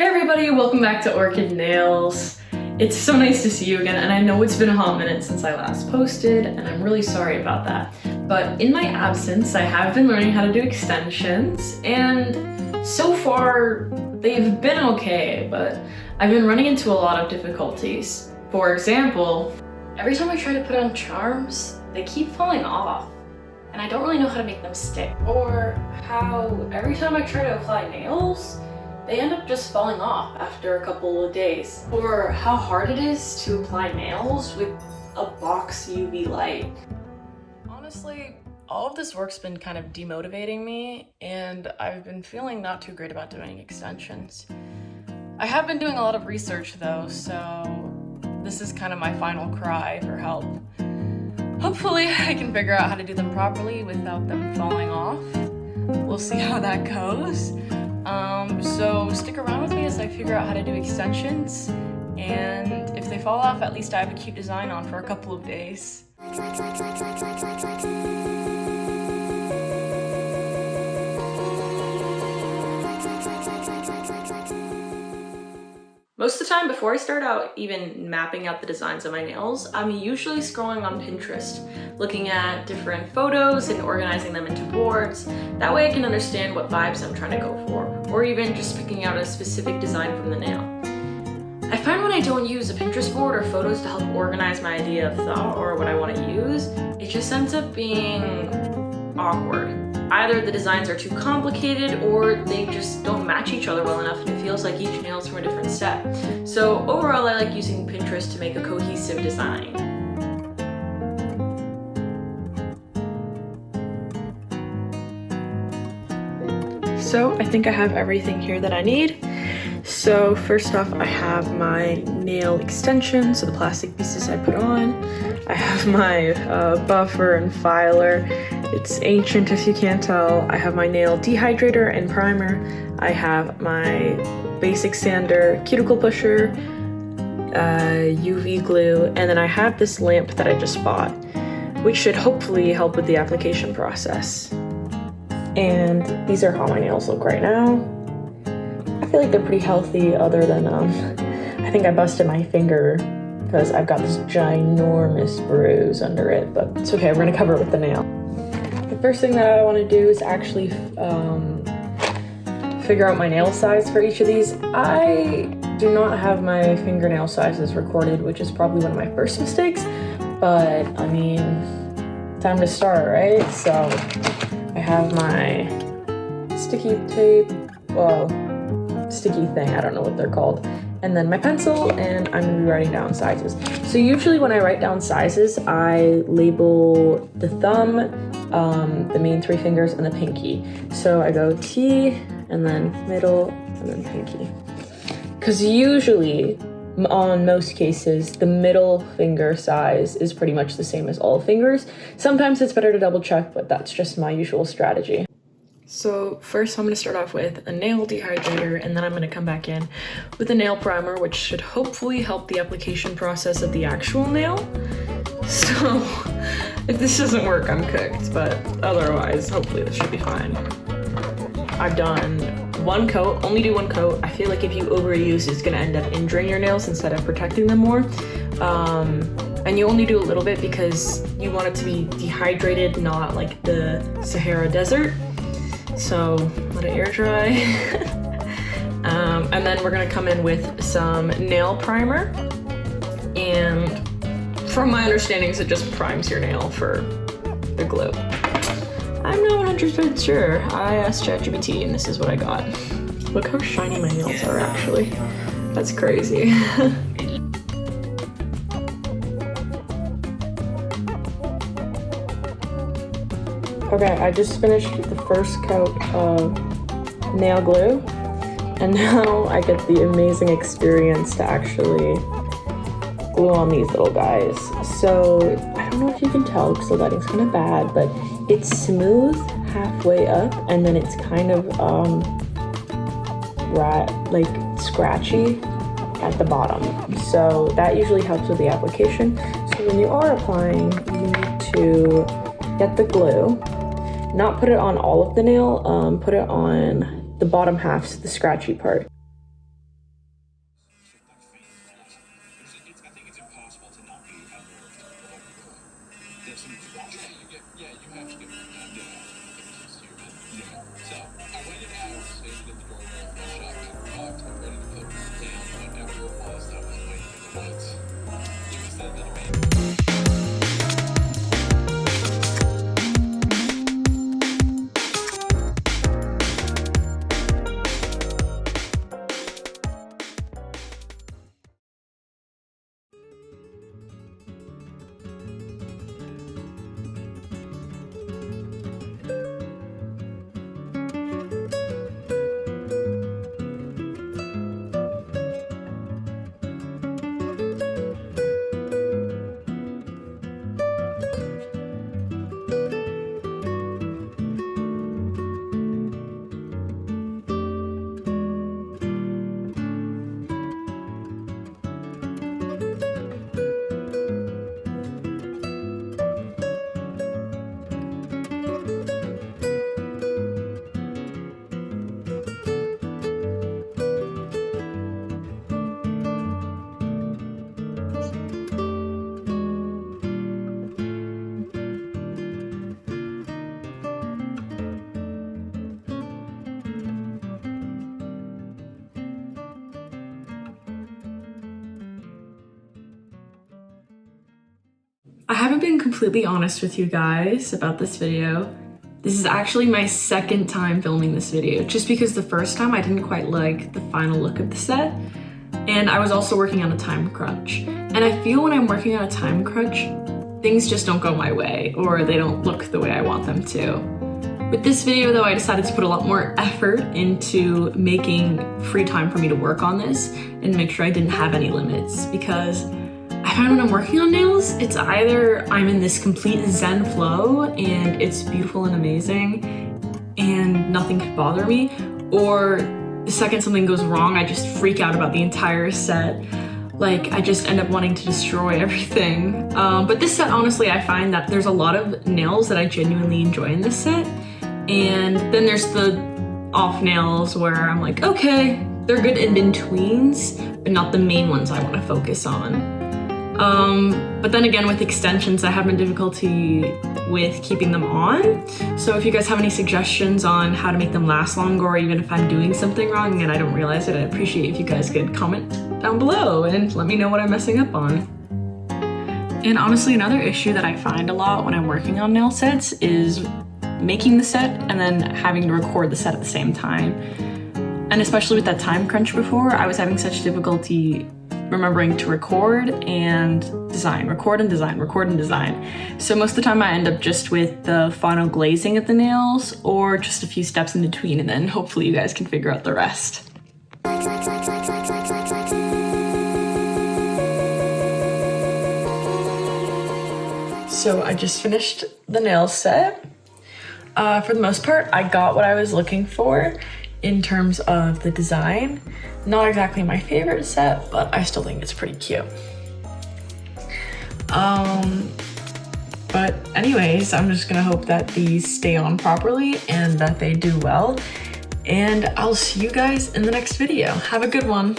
Hey everybody, welcome back to Orchid Nails. It's so nice to see you again, and I know it's been a hot minute since I last posted, and I'm really sorry about that. But in my absence, I have been learning how to do extensions, and so far, they've been okay, but I've been running into a lot of difficulties. For example, every time I try to put on charms, they keep falling off, and I don't really know how to make them stick. Or how every time I try to apply nails, they end up just falling off after a couple of days. Or how hard it is to apply nails with a box UV light. Honestly, all of this work's been kind of demotivating me, and I've been feeling not too great about doing extensions. I have been doing a lot of research though, so this is kind of my final cry for help. Hopefully I can figure out how to do them properly without them falling off. We'll see how that goes. So stick around with me as I figure out how to do extensions, and if they fall off, at least I have a cute design on for a couple of days. Most of the time, before I start out even mapping out the designs of my nails, I'm usually scrolling on Pinterest, looking at different photos and organizing them into boards. That way I can understand what vibes I'm trying to go for, or even just picking out a specific design from the nail. I find when I don't use a Pinterest board or photos to help organize my idea of thought or what I want to use, it just ends up being awkward. Either the designs are too complicated or they just don't match each other well enough and it feels like each nail is from a different set. So overall, I like using Pinterest to make a cohesive design. So I think I have everything here that I need. So first off, I have my nail extensions, so the plastic pieces I put on. I have my buffer and filer. It's ancient if you can't tell. I have my nail dehydrator and primer. I have my basic sander, cuticle pusher, UV glue, and then I have this lamp that I just bought, which should hopefully help with the application process. And these are how my nails look right now. I feel like they're pretty healthy, other than I think I busted my finger because I've got this ginormous bruise under it, but it's okay, we're gonna cover it with the nail. The first thing that I want to do is actually figure out my nail size for each of these. I do not have my fingernail sizes recorded, which is probably one of my first mistakes, but I mean, time to start, right? So I have my sticky tape, well, sticky thing, I don't know what they're called, and then my pencil, and I'm gonna be writing down sizes. So usually when I write down sizes, I label the thumb, the main three fingers, and the pinky. So I go T, and then middle, and then pinky. Because usually, on most cases, the middle finger size is pretty much the same as all fingers. Sometimes it's better to double check, but that's just my usual strategy. So first I'm going to start off with a nail dehydrator, and then I'm going to come back in with a nail primer, which should hopefully help the application process of the actual nail. So if this doesn't work, I'm cooked, but otherwise, hopefully this should be fine. I've done one coat, only do one coat. I feel like if you overuse, it's going to end up injuring your nails instead of protecting them more. And you only do a little bit because you want it to be dehydrated, not like the Sahara Desert. So let it air dry. And then we're gonna come in with some nail primer. And from my understandings, it just primes your nail for the glue. I'm not 100% sure. I asked ChatGPT and this is what I got. Look how shiny my nails are actually. That's crazy. Okay, I just finished the first coat of nail glue, and now I get the amazing experience to actually glue on these little guys. So I don't know if you can tell because the lighting's kind of bad, but it's smooth halfway up, and then it's kind of like scratchy at the bottom. So that usually helps with the application. So when you are applying, you need to get the glue. Not put it on all of the nail, put it on the bottom half, so the scratchy part. I haven't been completely honest with you guys about this video. This is actually my second time filming this video, just because the first time I didn't quite like the final look of the set, and I was also working on a time crunch. And I feel when I'm working on a time crunch, things just don't go my way, or they don't look the way I want them to. With this video though, I decided to put a lot more effort into making free time for me to work on this and make sure I didn't have any limits, because I find when I'm working on nails, it's either I'm in this complete zen flow and it's beautiful and amazing and nothing could bother me, or the second something goes wrong, I just freak out about the entire set. Like, I just end up wanting to destroy everything. But this set, honestly, I find that there's a lot of nails that I genuinely enjoy in this set. And then there's the off nails where I'm like, okay, they're good in-betweens, but not the main ones I want to focus on. But then again, with extensions, I have my difficulty with keeping them on. So if you guys have any suggestions on how to make them last longer, or even if I'm doing something wrong and I don't realize it, I'd appreciate if you guys could comment down below and let me know what I'm messing up on. And honestly, another issue that I find a lot when I'm working on nail sets is making the set and then having to record the set at the same time. And especially with that time crunch before, I was having such difficulty remembering to record and design, record and design, record and design. So most of the time I end up just with the final glazing of the nails or just a few steps in between, and then hopefully you guys can figure out the rest. So I just finished the nail set. For the most part, I got what I was looking for in terms of the design. Not exactly my favorite set, but I still think it's pretty cute. But anyways, I'm just gonna hope that these stay on properly and that they do well. And I'll see you guys in the next video. Have a good one.